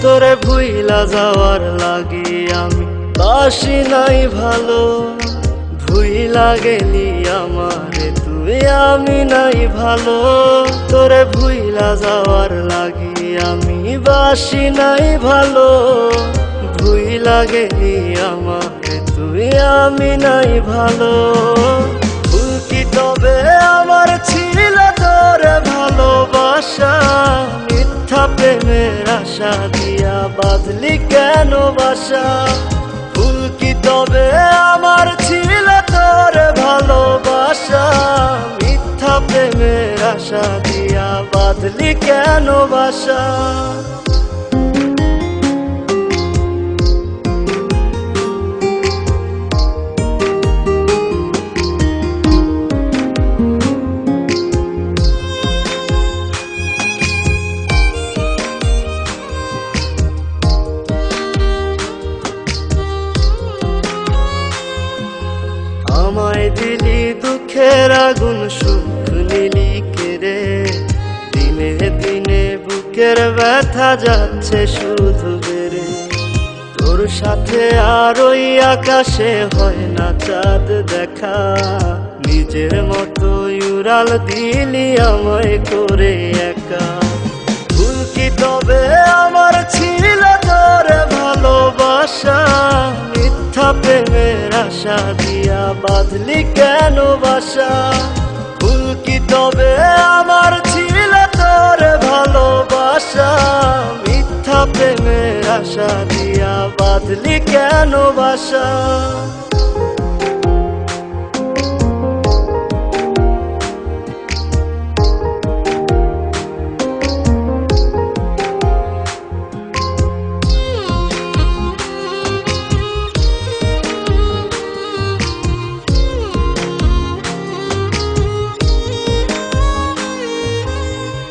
তোরে ভুইলা যাওয়ার লাগি আমি বাসি নাই ভালো, ভুইলা গেলি আমারে তুই আমি নাই ভালো। তোরে ভুইলা যাওয়ার লাগি আমি বাসি নাই ভালো, ভুইলা গেলি আমারে তুই আমি নাই ভালো। ভুল কি তবে আমার ছিল তোরে ভালোবাসা, মিথ্যা প্রেমের আশা দিয়া বাঁধলি কেন বাসা। ভুল কি তবে আমার ছিল তোরে ভালোবাসা, মিথ্যা প্রেমের আশা দিয়া বাঁধলি কেন বাসা। আমায় দিলি দুঃখের আগুন, সুখ নিলি কেড়ে, দিনে দিনে বুকের ব্যথা যাচ্ছে শুধু বেড়ে। তোর সাথে আর ওই আকাশে হয় না চাঁদ দেখা, নিজের মতো উড়াল দিলি আমায় করে একা। ভুল কি তবে আমার ছিল তোরে ভালোবাসা, মিথ্যা প্রেমের আশা দিয়া বাঁধলি কেন বাসা। ভুল কি তবে আমার ছিল তোরে ভালোবাসা, মিথ্যা প্রেমের আশা দিয়া বাঁধলি কেন বাসা।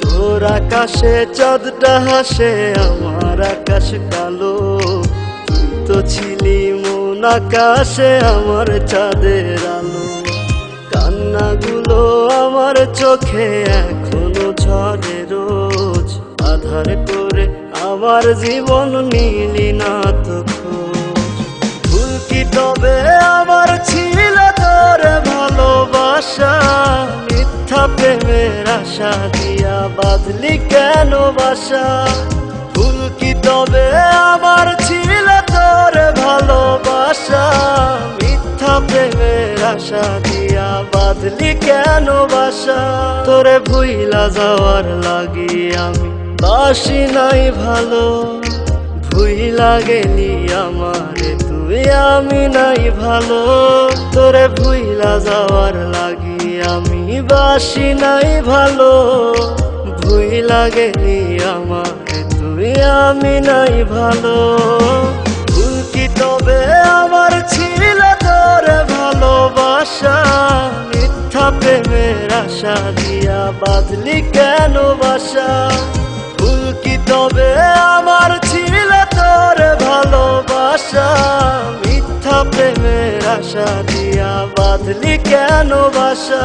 তোর আকাশে চাঁদটা হাসে, আমার আকাশ কালো। তুই তো ছিলি মন আকাশে আমার চাঁদের আলো। কান্নাগুলো আমার চোখে এখনো ঝরে রোজ, আধার করে আমার জীবন নিলি না তো খোঁজ। ভুল কি তবে আমার ছিল তোরে ভালোবাসা, মিথ্যা প্রেমের আশা দিয়া বাঁধলি কেন বাসা। ভুল কি তবে আমার ছিল তোরে ভালোবাসা, মিথ্যা প্রেমের আশা দিয়া বাঁধলি কেন বাসা। তোরে ভুইলা যাওয়ার লাগি আমি বাসি নাই ভালো, ভুইলা গেলি আমারে তুই আমি নাই ভালো। তোরে ভুইলা যাওয়ার লাগি আমি বাসি নাই ভালো, ভুইলা গেলি আমারে তুই আমি নাই ভালো। ভুল কি তবে আমার ছিল তোরে ভালোবাসা, মিথ্যা প্রেমের আশা দিয়া বাঁধলি কেন বাসা। ভুল কি তবে আমার ছিল তোরে ভালোবাসা, মিথ্যা প্রেমের আশা দিয়া বাঁধলি কেন বাসা।